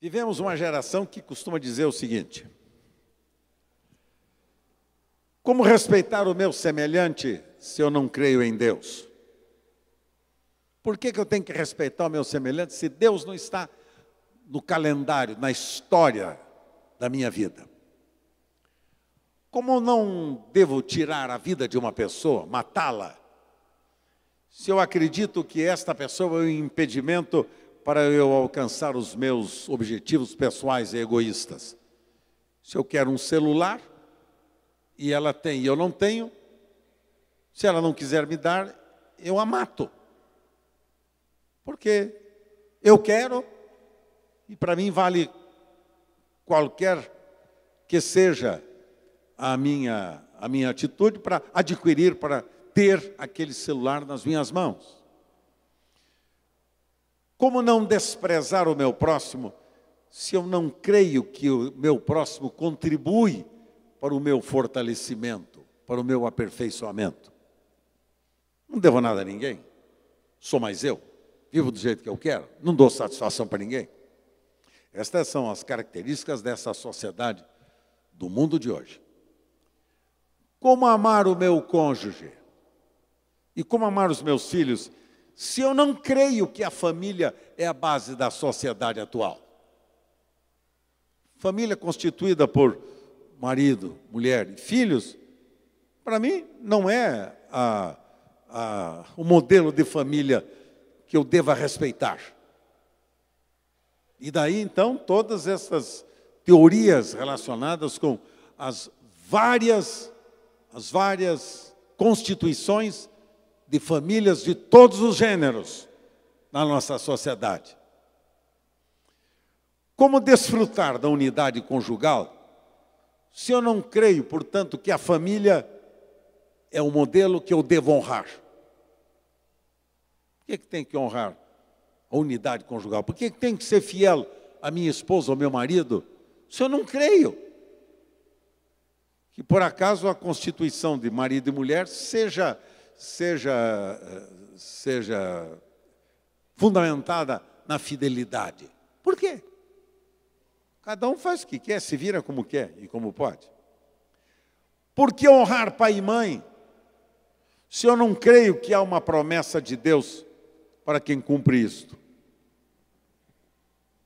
Vivemos uma geração que costuma dizer o seguinte: como respeitar o meu semelhante se eu não creio em Deus? Por que eu tenho que respeitar o meu semelhante se Deus não está no calendário, na história da minha vida? Como eu não devo tirar a vida de uma pessoa, matá-la, se eu acredito que esta pessoa é um impedimento para eu alcançar os meus objetivos pessoais e egoístas? Se eu quero um celular e ela tem e eu não tenho, se ela não quiser me dar, eu a mato. Porque eu quero e para mim vale qualquer que seja a minha atitude para adquirir, para ter aquele celular nas minhas mãos. Como não desprezar o meu próximo se eu não creio que o meu próximo contribui para o meu fortalecimento, para o meu aperfeiçoamento? Não devo nada a ninguém. Sou mais eu. Vivo do jeito que eu quero. Não dou satisfação para ninguém. Estas são as características dessa sociedade do mundo de hoje. Como amar o meu cônjuge? E como amar os meus filhos, se eu não creio que a família é a base da sociedade atual? Família constituída por marido, mulher e filhos, para mim, não é o modelo de família que eu deva respeitar. E daí, então, todas essas teorias relacionadas com as várias constituições de famílias de todos os gêneros na nossa sociedade. Como desfrutar da unidade conjugal se eu não creio, portanto, que a família é o modelo que eu devo honrar? Por que tem que honrar a unidade conjugal? Por que tem que ser fiel à minha esposa, ao meu marido, se eu não creio que, por acaso, a constituição de marido e mulher seja fundamentada na fidelidade? Por quê? Cada um faz o que quer, se vira como quer e como pode. Por que honrar pai e mãe se eu não creio que há uma promessa de Deus para quem cumpre isto?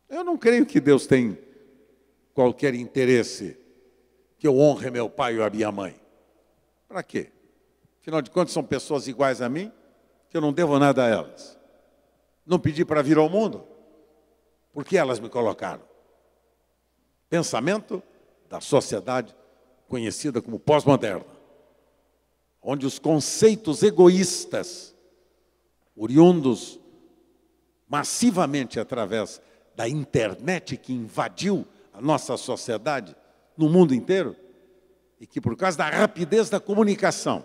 Eu não creio que Deus tem qualquer interesse que eu honre meu pai ou a minha mãe. Para quê? Afinal de contas, são pessoas iguais a mim, que eu não devo nada a elas. Não pedi para vir ao mundo, porque elas me colocaram. Pensamento da sociedade conhecida como pós-moderna, onde os conceitos egoístas, oriundos massivamente através da internet que invadiu a nossa sociedade no mundo inteiro, e que por causa da rapidez da comunicação,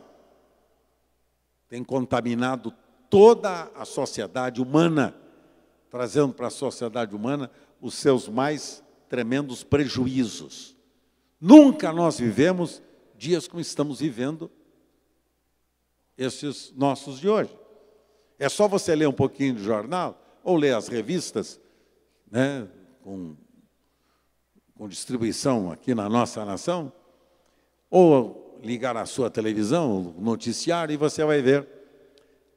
tem contaminado toda a sociedade humana, trazendo para a sociedade humana os seus mais tremendos prejuízos. Nunca nós vivemos dias como estamos vivendo esses nossos de hoje. É só você ler um pouquinho de jornal, ou ler as revistas, né, com distribuição aqui na nossa nação, ou ligar a sua televisão, o noticiário, e você vai ver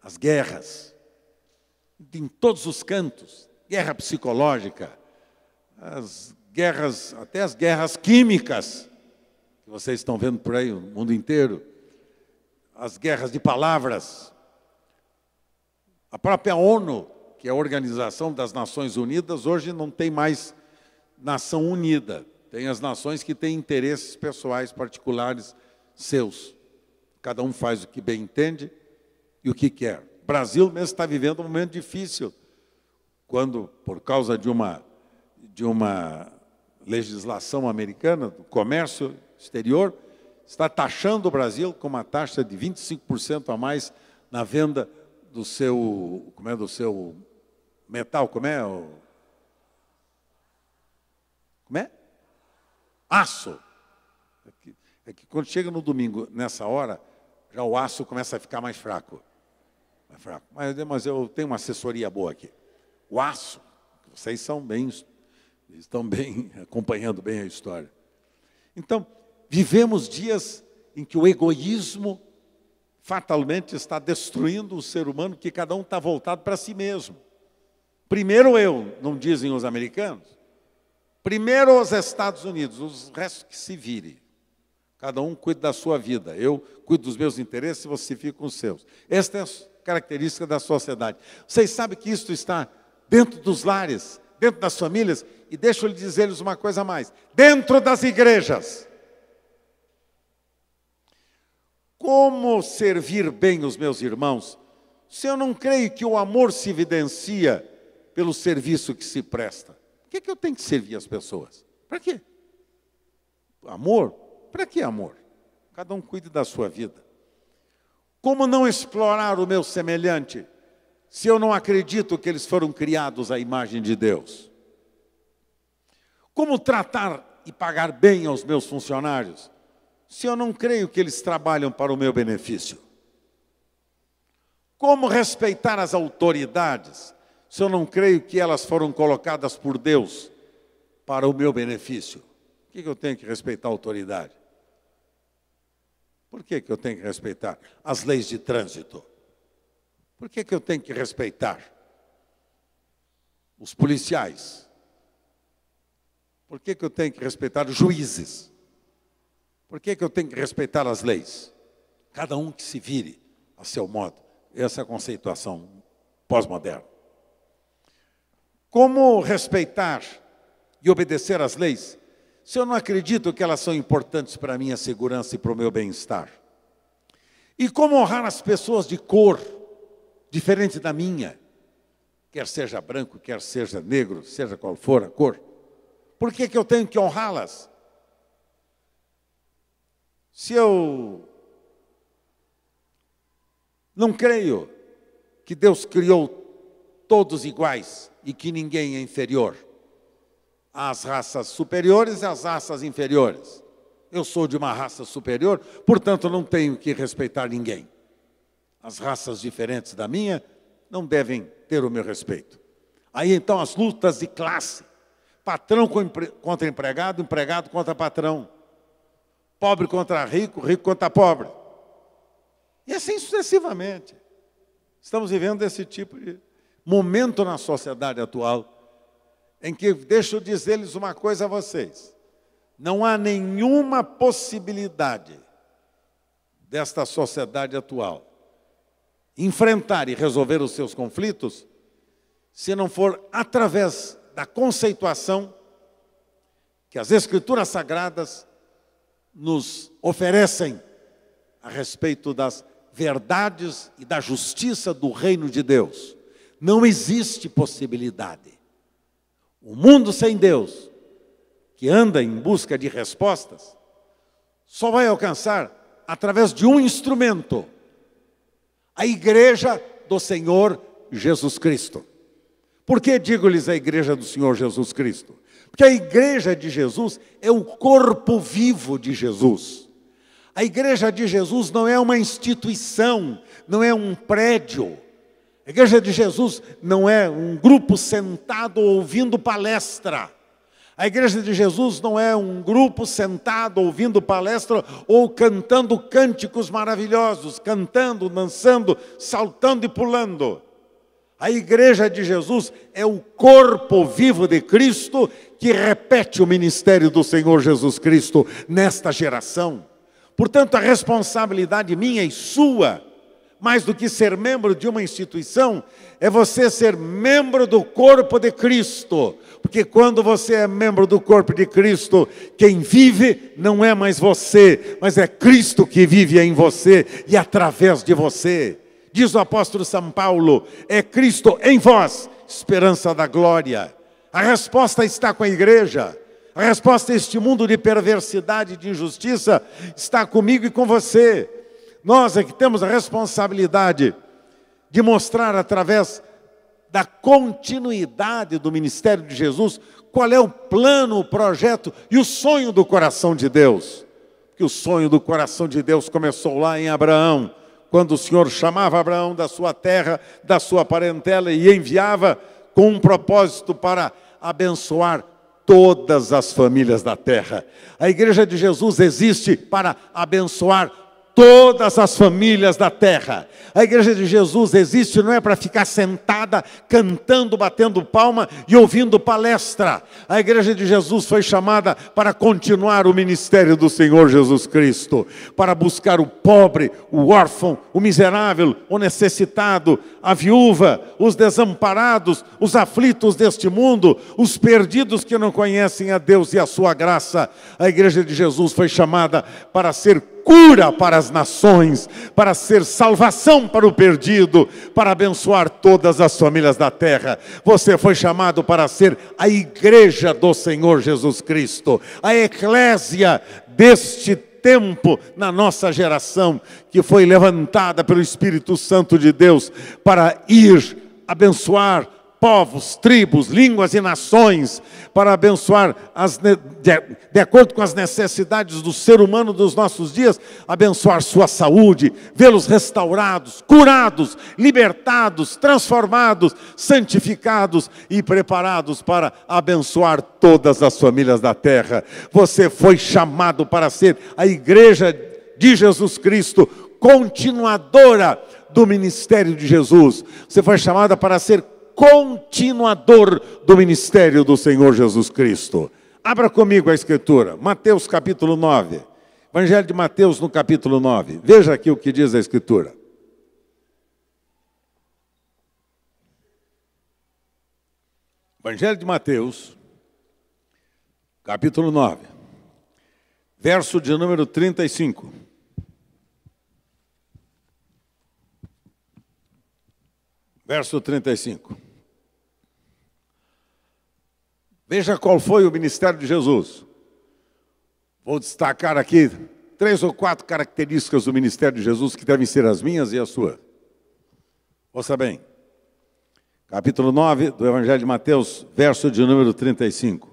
as guerras, em todos os cantos, guerra psicológica, as guerras, até as guerras químicas, que vocês estão vendo por aí, no mundo inteiro, as guerras de palavras. A própria ONU, que é a Organização das Nações Unidas, hoje não tem mais nação unida. Tem as nações que têm interesses pessoais, particulares, seus. Cada um faz o que bem entende e o que quer. O Brasil mesmo está vivendo um momento difícil, quando, por causa de uma legislação americana do comércio exterior, está taxando o Brasil com uma taxa de 25% a mais na venda do seu metal, aço. É que quando chega no domingo, nessa hora, já o aço começa a ficar mais fraco. Mas eu tenho uma assessoria boa aqui. O aço, vocês são bem Estão bem, acompanhando bem a história. Então, vivemos dias em que o egoísmo fatalmente está destruindo o ser humano, que cada um está voltado para si mesmo. Primeiro eu, não dizem os americanos. Primeiro os Estados Unidos, os restos que se virem. Cada um cuida da sua vida. Eu cuido dos meus interesses e você fica com os seus. Esta é a característica da sociedade. Vocês sabem que isso está dentro dos lares, dentro das famílias, e deixa eu lhe dizer-lhes uma coisa a mais. Dentro das igrejas. Como servir bem os meus irmãos, se eu não creio que o amor se evidencia pelo serviço que se presta? Por que eu tenho que servir as pessoas? Para quê? Amor? Para que amor? Cada um cuide da sua vida. Como não explorar o meu semelhante, se eu não acredito que eles foram criados à imagem de Deus? Como tratar e pagar bem aos meus funcionários, se eu não creio que eles trabalham para o meu benefício? Como respeitar as autoridades, se eu não creio que elas foram colocadas por Deus para o meu benefício? Por que eu tenho que respeitar a autoridade? Por que eu tenho que respeitar as leis de trânsito? Por que eu tenho que respeitar os policiais? Por que eu tenho que respeitar os juízes? Por que eu tenho que respeitar as leis? Cada um que se vire a seu modo. Essa é a conceituação pós-moderna. Como respeitar e obedecer às leis, se eu não acredito que elas são importantes para a minha segurança e para o meu bem-estar? E como honrar as pessoas de cor diferente da minha, quer seja branco, quer seja negro, seja qual for a cor? Por que eu tenho que honrá-las? Se eu não creio que Deus criou todos iguais e que ninguém é inferior às raças superiores e às raças inferiores. Eu sou de uma raça superior, portanto não tenho que respeitar ninguém. As raças diferentes da minha não devem ter o meu respeito. Aí então as lutas de classe, patrão contra empregado, empregado contra patrão, pobre contra rico, rico contra pobre. E assim sucessivamente. Estamos vivendo esse tipo de momento na sociedade atual, em que, deixa eu dizer-lhes uma coisa a vocês, não há nenhuma possibilidade desta sociedade atual enfrentar e resolver os seus conflitos se não for através da conceituação que as Escrituras Sagradas nos oferecem a respeito das verdades e da justiça do reino de Deus. Não existe possibilidade. O mundo sem Deus, que anda em busca de respostas, só vai alcançar através de um instrumento: a igreja do Senhor Jesus Cristo. Por que digo-lhes a igreja do Senhor Jesus Cristo? Porque a igreja de Jesus é o corpo vivo de Jesus. A igreja de Jesus não é uma instituição, não é um prédio. A igreja de Jesus não é um grupo sentado ouvindo palestra. A igreja de Jesus não é um grupo sentado ouvindo palestra ou cantando cânticos maravilhosos, cantando, dançando, saltando e pulando. A igreja de Jesus é o corpo vivo de Cristo que repete o ministério do Senhor Jesus Cristo nesta geração. Portanto, a responsabilidade minha e sua, mais do que ser membro de uma instituição, é você ser membro do corpo de Cristo. Porque quando você é membro do corpo de Cristo, quem vive não é mais você, mas é Cristo que vive em você e através de você. Diz o apóstolo São Paulo, é Cristo em vós, esperança da glória. A resposta está com a igreja. A resposta a este mundo de perversidade e de injustiça está comigo e com você. Nós é que temos a responsabilidade de mostrar através da continuidade do ministério de Jesus qual é o plano, o projeto e o sonho do coração de Deus. Porque o sonho do coração de Deus começou lá em Abraão, quando o Senhor chamava Abraão da sua terra, da sua parentela e enviava com um propósito para abençoar todas as famílias da terra. A igreja de Jesus existe para abençoar todas as famílias da terra. A igreja de Jesus existe não é para ficar sentada, cantando, batendo palma e ouvindo palestra. A igreja de Jesus foi chamada para continuar o ministério do Senhor Jesus Cristo, para buscar o pobre, o órfão, o miserável, o necessitado, a viúva, os desamparados, os aflitos deste mundo, os perdidos que não conhecem a Deus e a sua graça. A igreja de Jesus foi chamada para ser cura para as nações, para ser salvação para o perdido, para abençoar todas as famílias da terra. Você foi chamado para ser a igreja do Senhor Jesus Cristo, a eclésia deste tempo na nossa geração, que foi levantada pelo Espírito Santo de Deus para ir abençoar povos, tribos, línguas e nações, para abençoar, de acordo com as necessidades do ser humano dos nossos dias, abençoar sua saúde, vê-los restaurados, curados, libertados, transformados, santificados e preparados para abençoar todas as famílias da terra. Você foi chamado para ser a igreja de Jesus Cristo, continuadora do ministério de Jesus. Você foi chamada para ser continuador do ministério do Senhor Jesus Cristo. Abra comigo a Escritura, Mateus capítulo 9, Evangelho de Mateus no capítulo 9. Veja aqui o que diz a Escritura. Evangelho de Mateus, capítulo 9, verso de número 35. Verso 35. Veja qual foi o ministério de Jesus. Vou destacar aqui 3 ou 4 características do ministério de Jesus que devem ser as minhas e as suas. Ouça bem. Capítulo 9 do Evangelho de Mateus, verso de número 35.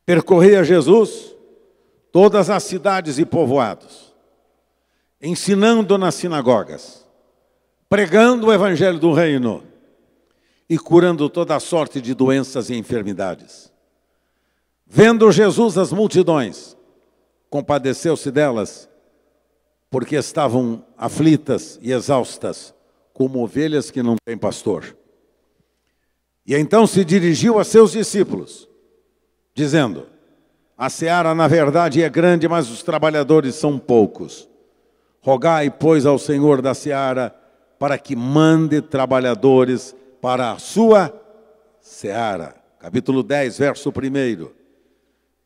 Percorria Jesus todas as cidades e povoados, ensinando nas sinagogas, pregando o evangelho do reino e curando toda sorte de doenças e enfermidades. Vendo Jesus as multidões, compadeceu-se delas, porque estavam aflitas e exaustas, como ovelhas que não têm pastor. E então se dirigiu a seus discípulos, dizendo: a seara, na verdade, é grande, mas os trabalhadores são poucos. Rogai, pois, ao Senhor da seara, para que mande trabalhadores para a sua seara. Capítulo 10, verso 1.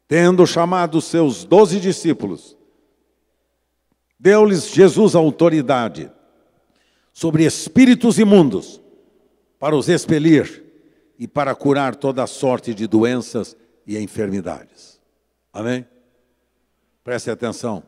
Tendo chamado os seus 12 discípulos, deu-lhes Jesus autoridade sobre espíritos imundos, para os expelir e para curar toda sorte de doenças e enfermidades. Amém? Preste atenção.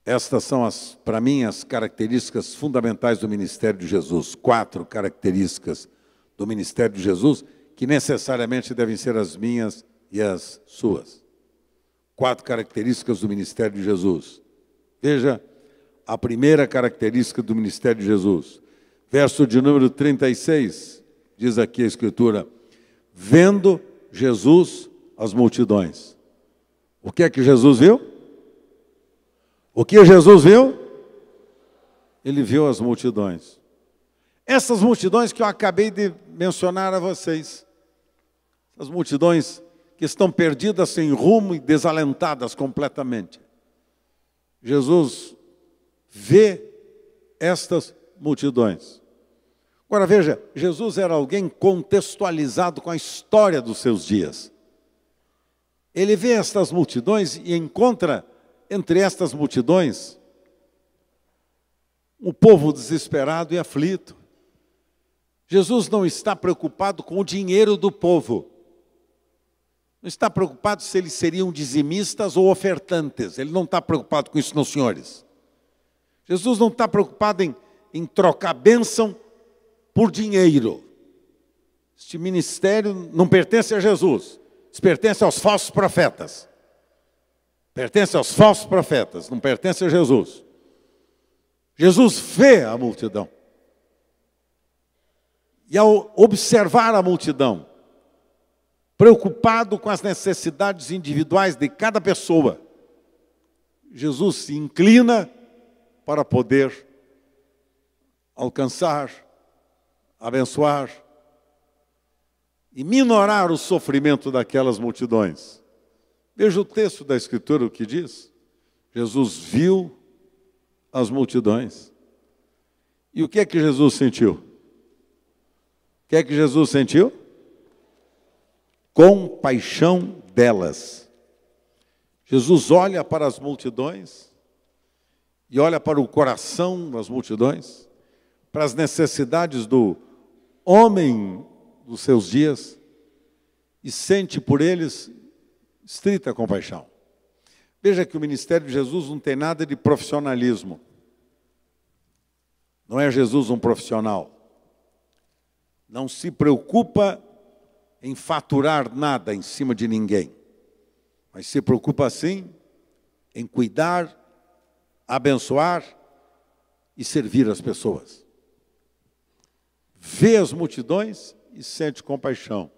Estas são, para mim, as características fundamentais do ministério de Jesus. 4 características do ministério de Jesus que necessariamente devem ser as minhas e as suas. 4 características do ministério de Jesus. Veja a primeira característica do ministério de Jesus. Verso de número 36, diz aqui a Escritura: vendo Jesus as multidões. O que é que Jesus viu? O que Jesus viu? Ele viu as multidões. Essas multidões que eu acabei de mencionar a vocês. As multidões que estão perdidas sem rumo e desalentadas completamente. Jesus vê estas multidões. Agora veja, Jesus era alguém contextualizado com a história dos seus dias. Ele vê estas multidões e encontra entre estas multidões o povo desesperado e aflito. Jesus não está preocupado com o dinheiro do povo. Não está preocupado se eles seriam dizimistas ou ofertantes. Ele não está preocupado com isso, não, senhores. Jesus não está preocupado em trocar bênção por dinheiro. Este ministério não pertence a Jesus. Isso pertence aos falsos profetas. Pertence aos falsos profetas, não pertence a Jesus. Jesus vê a multidão. E ao observar a multidão, preocupado com as necessidades individuais de cada pessoa, Jesus se inclina para poder alcançar, abençoar e minorar o sofrimento daquelas multidões. Veja o texto da Escritura, o que diz. Jesus viu as multidões. E o que é que Jesus sentiu? O que é que Jesus sentiu? Compaixão delas. Jesus olha para as multidões e olha para o coração das multidões, para as necessidades do homem dos seus dias e sente por eles estrita compaixão. Veja que o ministério de Jesus não tem nada de profissionalismo. Não é Jesus um profissional. Não se preocupa em faturar nada em cima de ninguém. Mas se preocupa, sim, em cuidar, abençoar e servir as pessoas. Vê as multidões e sente compaixão.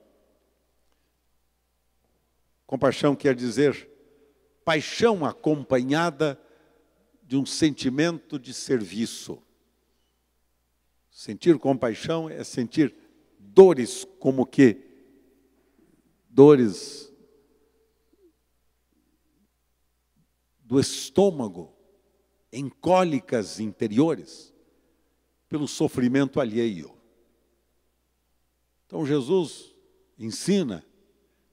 Compaixão quer dizer paixão acompanhada de um sentimento de serviço. Sentir compaixão é sentir dores como que dores do estômago, em cólicas interiores, pelo sofrimento alheio. Então Jesus ensina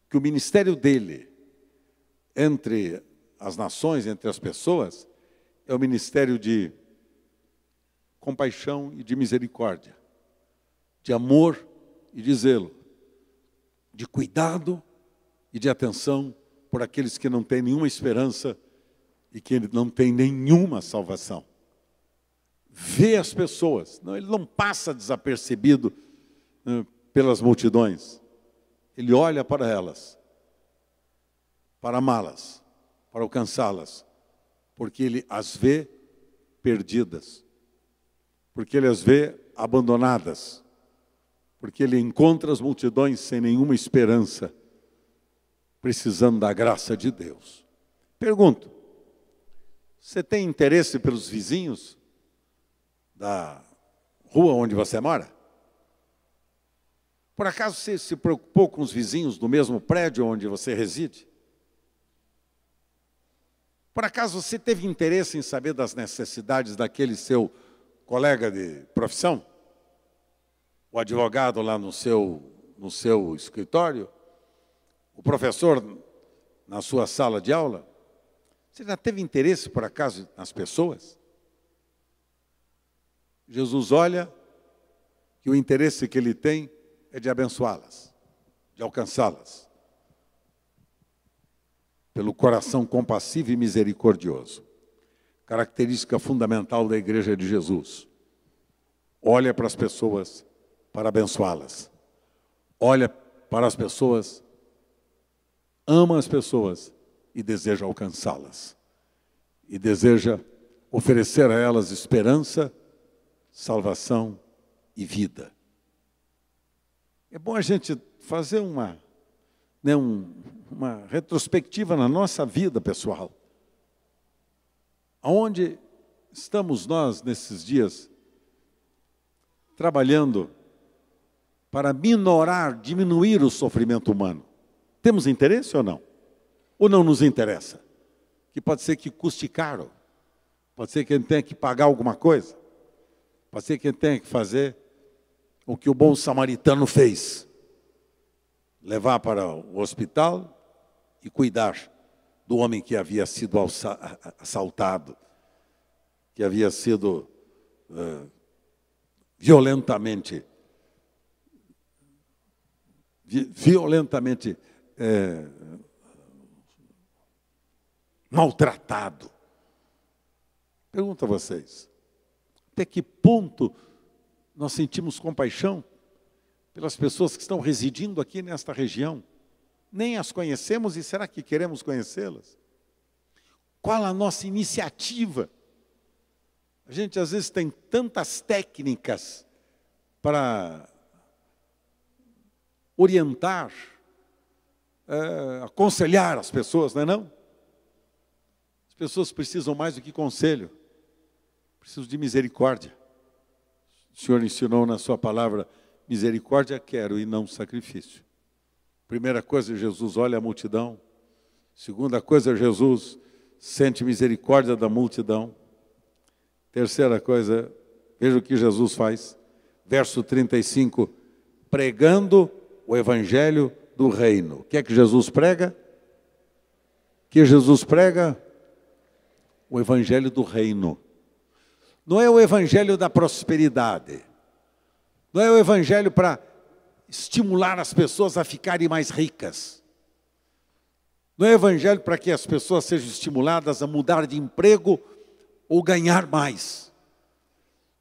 que o ministério dele, entre as nações, entre as pessoas, é o ministério de compaixão e de misericórdia, de amor e de zelo, de cuidado e de atenção por aqueles que não têm nenhuma esperança e que não têm nenhuma salvação. Vê as pessoas, não, ele não passa desapercebido pelas multidões. Ele olha para elas, para amá-las, para alcançá-las, porque ele as vê perdidas, porque ele as vê abandonadas, porque ele encontra as multidões sem nenhuma esperança, precisando da graça de Deus. Pergunto, você tem interesse pelos vizinhos da rua onde você mora? Por acaso você se preocupou com os vizinhos do mesmo prédio onde você reside? Por acaso você teve interesse em saber das necessidades daquele seu colega de profissão? O advogado lá no seu escritório? O professor na sua sala de aula? Você já teve interesse, por acaso, nas pessoas? Jesus olha que o interesse que ele tem é de abençoá-las, de alcançá-las, pelo coração compassivo e misericordioso. Característica fundamental da Igreja de Jesus. Olha para as pessoas para abençoá-las. Olha para as pessoas, ama as pessoas e deseja alcançá-las. E deseja oferecer a elas esperança, salvação e vida. É bom a gente fazer uma retrospectiva na nossa vida pessoal. Aonde estamos nós nesses dias trabalhando para minorar, diminuir o sofrimento humano? Temos interesse ou não? Ou não nos interessa? Que pode ser que custe caro, pode ser que a gente tenha que pagar alguma coisa, pode ser que a gente tenha que fazer o que o bom samaritano fez: levar para o hospital e cuidar do homem que havia sido assaltado, que havia sido violentamente maltratado. Pergunto a vocês, até que ponto nós sentimos compaixão pelas pessoas que estão residindo aqui nesta região? Nem as conhecemos e será que queremos conhecê-las? Qual a nossa iniciativa? A gente às vezes tem tantas técnicas para orientar, aconselhar as pessoas, não é não? As pessoas precisam mais do que conselho, precisam de misericórdia. O Senhor ensinou na sua palavra, misericórdia quero e não sacrifício. Primeira coisa, Jesus olha a multidão. Segunda coisa, Jesus sente misericórdia da multidão. Terceira coisa, veja o que Jesus faz. Verso 35, pregando o evangelho do reino. O que é que Jesus prega? O que Jesus prega? O evangelho do reino. Não é o evangelho da prosperidade. Não é o evangelho para estimular as pessoas a ficarem mais ricas. Não é o evangelho para que as pessoas sejam estimuladas a mudar de emprego ou ganhar mais.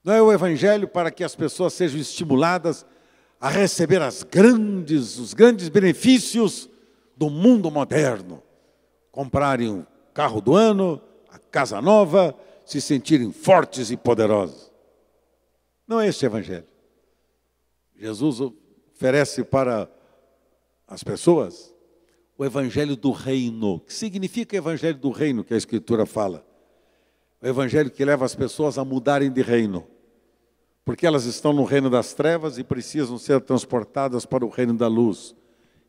Não é o evangelho para que as pessoas sejam estimuladas a receber os grandes benefícios do mundo moderno. Comprarem o carro do ano, a casa nova, se sentirem fortes e poderosos. Não é este evangelho. Jesus oferece para as pessoas o evangelho do reino. O que significa o evangelho do reino que a Escritura fala? O evangelho que leva as pessoas a mudarem de reino. Porque elas estão no reino das trevas e precisam ser transportadas para o reino da luz.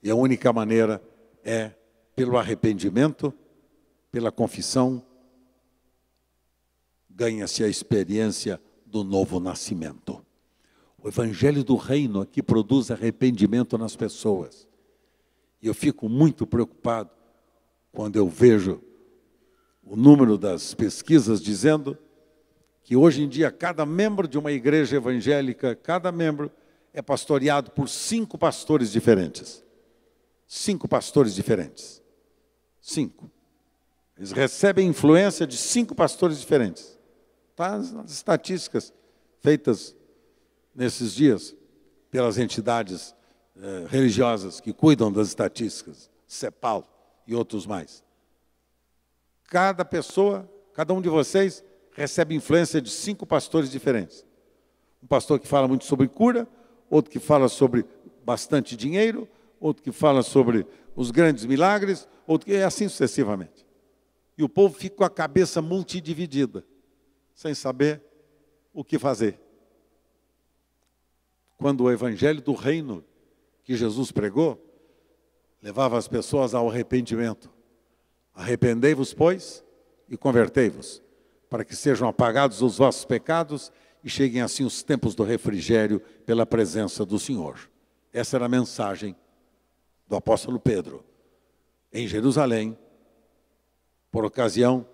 E a única maneira é pelo arrependimento, pela confissão, ganha-se a experiência do novo nascimento. O evangelho do reino aqui produz arrependimento nas pessoas. E eu fico muito preocupado quando eu vejo o número das pesquisas dizendo que hoje em dia cada membro de uma igreja evangélica, cada membro é pastoreado por 5 pastores diferentes. 5 pastores diferentes. 5. Eles recebem influência de 5 pastores diferentes. Está nas estatísticas feitas nesses dias pelas entidades religiosas que cuidam das estatísticas, CEPAL e outros mais. Cada pessoa, cada um de vocês, recebe influência de 5 pastores diferentes. Um pastor que fala muito sobre cura, outro que fala sobre bastante dinheiro, outro que fala sobre os grandes milagres, outro que assim sucessivamente. E o povo fica com a cabeça multidividida, sem saber o que fazer. Quando o evangelho do reino que Jesus pregou, levava as pessoas ao arrependimento. Arrependei-vos, pois, e convertei-vos, para que sejam apagados os vossos pecados e cheguem assim os tempos do refrigério pela presença do Senhor. Essa era a mensagem do apóstolo Pedro, em Jerusalém, por ocasião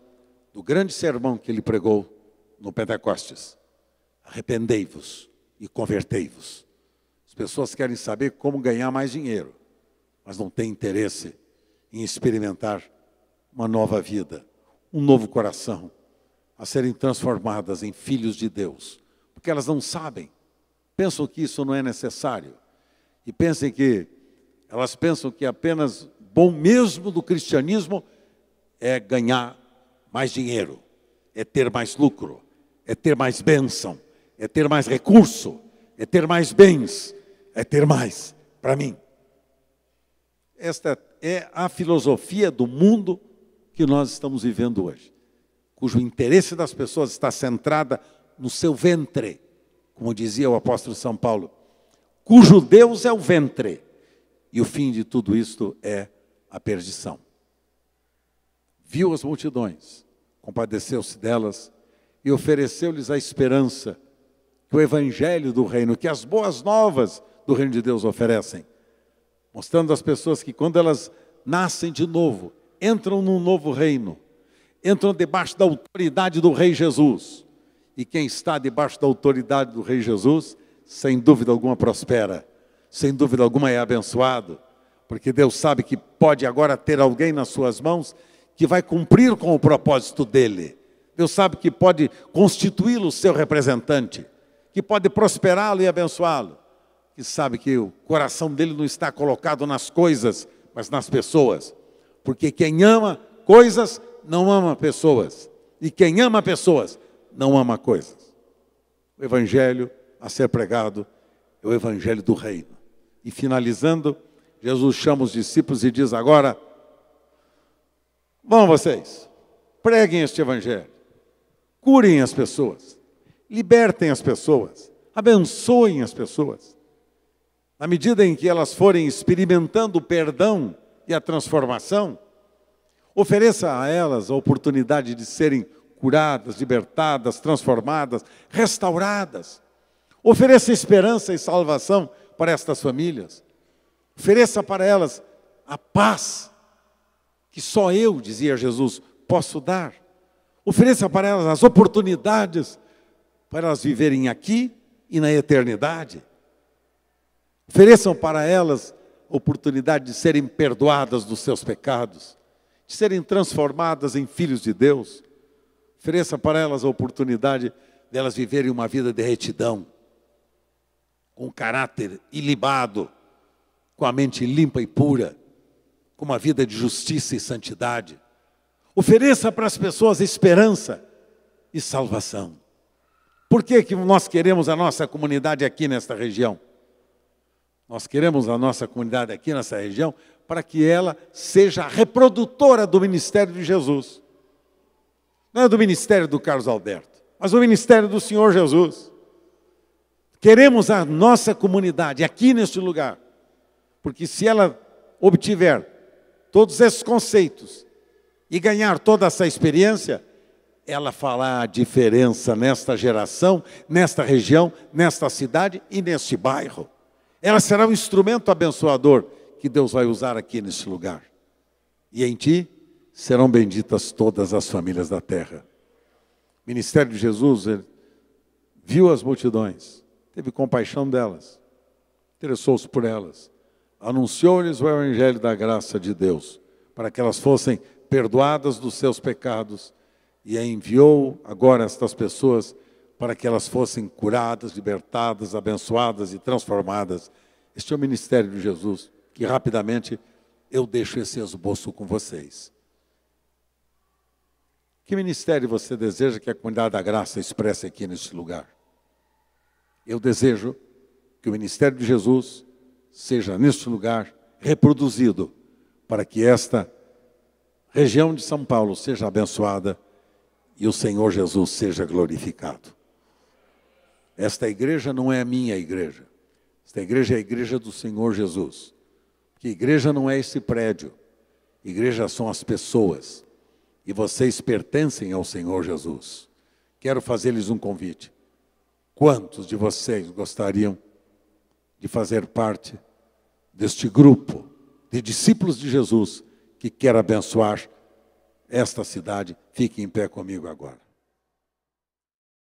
do grande sermão que ele pregou no Pentecostes. Arrependei-vos e convertei-vos. As pessoas querem saber como ganhar mais dinheiro, mas não têm interesse em experimentar uma nova vida, um novo coração, a serem transformadas em filhos de Deus, porque elas não sabem, pensam que isso não é necessário, e elas pensam que apenas bom mesmo do cristianismo é ganhar mais dinheiro, é ter mais lucro, é ter mais bênção, é ter mais recurso, é ter mais bens, é ter mais para mim. Esta é a filosofia do mundo que nós estamos vivendo hoje, cujo interesse das pessoas está centrada no seu ventre, como dizia o apóstolo São Paulo, cujo Deus é o ventre, e o fim de tudo isto é a perdição. Viu as multidões, compadeceu-se delas e ofereceu-lhes a esperança que o evangelho do reino, que as boas novas do reino de Deus oferecem, mostrando às pessoas que quando elas nascem de novo, entram num novo reino, entram debaixo da autoridade do Rei Jesus. E quem está debaixo da autoridade do Rei Jesus, sem dúvida alguma prospera, sem dúvida alguma é abençoado, porque Deus sabe que pode agora ter alguém nas suas mãos que vai cumprir com o propósito dele. Deus sabe que pode constituí-lo o seu representante, que pode prosperá-lo e abençoá-lo, que sabe que o coração dele não está colocado nas coisas, mas nas pessoas, porque quem ama coisas não ama pessoas, e quem ama pessoas não ama coisas. O evangelho a ser pregado é o evangelho do reino, E finalizando, Jesus chama os discípulos e diz: agora, vão vocês, preguem este evangelho, curem as pessoas, libertem as pessoas, abençoem as pessoas. Na medida em que elas forem experimentando o perdão e a transformação, ofereça a elas a oportunidade de serem curadas, libertadas, transformadas, restauradas. Ofereça esperança e salvação para estas famílias. Ofereça para elas a paz que só eu, dizia Jesus, posso dar. Ofereça para elas as oportunidades para elas viverem aqui e na eternidade. Ofereçam para elas a oportunidade de serem perdoadas dos seus pecados, de serem transformadas em filhos de Deus. Ofereça para elas a oportunidade de elas viverem uma vida de retidão, com caráter ilibado, com a mente limpa e pura, com uma vida de justiça e santidade. Ofereça para as pessoas esperança e salvação. Por que nós queremos a nossa comunidade aqui nesta região? Nós queremos a nossa comunidade aqui nessa região para que ela seja a reprodutora do ministério de Jesus. Não é do ministério do Carlos Alberto, mas do ministério do Senhor Jesus. Queremos a nossa comunidade aqui neste lugar, porque se ela obtiver todos esses conceitos e ganhar toda essa experiência, ela fará a diferença nesta geração, nesta região, nesta cidade e neste bairro. Ela será um instrumento abençoador que Deus vai usar aqui neste lugar. E em ti serão benditas todas as famílias da terra. O ministério de Jesus, ele viu as multidões, teve compaixão delas, interessou-se por elas, anunciou-lhes o evangelho da graça de Deus, para que elas fossem perdoadas dos seus pecados, e enviou agora estas pessoas para que elas fossem curadas, libertadas, abençoadas e transformadas. Este é o ministério de Jesus, que rapidamente eu deixo esse esboço com vocês. Que ministério você deseja que a comunidade da graça expresse aqui neste lugar? Eu desejo que o ministério de Jesus seja neste lugar reproduzido, para que esta região de São Paulo seja abençoada e o Senhor Jesus seja glorificado. Esta igreja não é a minha igreja. Esta igreja é a igreja do Senhor Jesus. Porque igreja não é esse prédio. Igreja são as pessoas. E vocês pertencem ao Senhor Jesus. Quero fazer-lhes um convite. Quantos de vocês gostariam de fazer parte deste grupo de discípulos de Jesus que quer abençoar esta cidade? Fiquem em pé comigo agora.